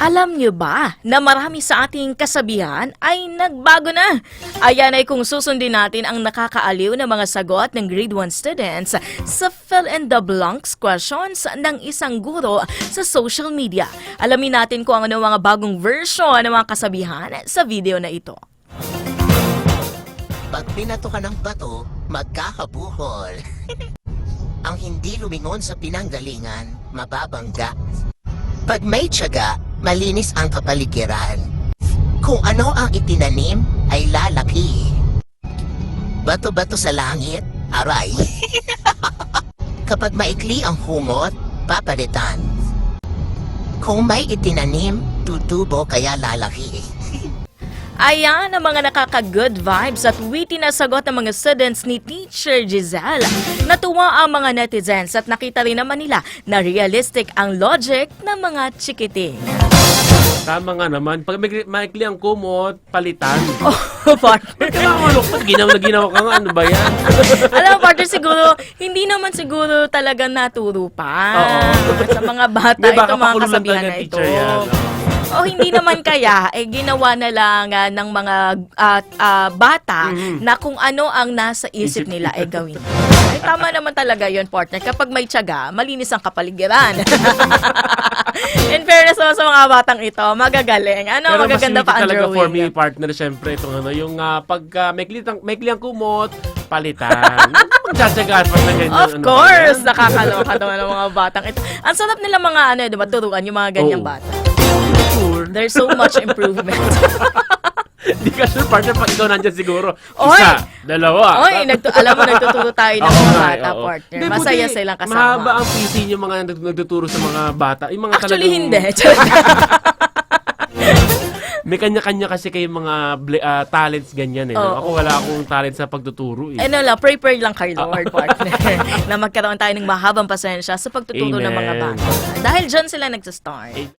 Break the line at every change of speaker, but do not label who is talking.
Alam niyo ba na marami sa ating kasabihan ay nagbago na? Ayan ay kung susundin natin ang nakakaaliw na mga sagot ng grade 1 students sa fill in the blanks questions ng isang guro sa social media. Alamin natin kung ano mga bagong version ng mga kasabihan sa video na ito.
Pag binato ka ng bato, magkakabuhol. Ang hindi lumingon sa pinanggalingan, mababangga. Pag may tiyaga, malinis ang kapaligiran. Kung ano ang itinanim, ay lalaki. Bato-bato sa langit, aray. Kapag maikli ang humot, papalitan. Kung may itinanim, tutubo kaya lalaki.
Ayan ang mga nakaka-good vibes at witty na sagot ng mga students ni Teacher Giselle. Natuwa ang mga netizens at nakita rin naman nila na realistic ang logic ng mga chikiting.
Tama nga naman. Pag maikli ang kumot, palitan.
Oh, partner.
Ginaw na ginaw ka nga. Ano ba yan?
Alam mo, partner, siguro, hindi naman siguro talaga naturo pa. Sa mga bata,
May baka
ito mga
pakululan
kasabihan
talaga
na
ng
ito.
teacher yan.
O hindi naman kaya, ginawa na lang ng mga bata na kung ano ang nasa isip nila gawin. Ay, tama naman talaga yon partner. Kapag may tiyaga, malinis ang kapaligiran. In fairness naman sa mga batang ito, magagaling. Ano,
Pero
magaganda
mas
pa ang
talaga
drawing.
for me, partner, syempre, itong ano, yung pag maikli ang kumot, palitan. Magtsatsagaan pa na ganyan.
Of
ano
course!
ba yan?
Nakakaloka naman ng mga batang ito. Ang sarap nila mga diba, turuan yung mga ganyang
Oo.
bata.
Sure.
There's so much improvement.
Hindi ka sure, partner, pag ikaw nandyan siguro.
Oy!
Isa, dalawa.
Oy, alam mo, nagtuturo tayo ng
Oo
mga
nga,
bata,
oo.
partner.
Hindi,
Masaya
buti,
silang kasama.
Mahaba ang PC yung mga nagtuturo sa mga bata. Yung mga
Actually, hindi.
May kanya-kanya kasi kayong mga talents ganyan eh.
Oo.
Ako wala akong talent sa pagtuturo eh.
Ano lang, pray lang kay Lord, partner. Na magkaroon tayo ng mahabang pasensya sa pagtuturo ng mga
Amen.
bata. Dahil dyan sila nagsastart.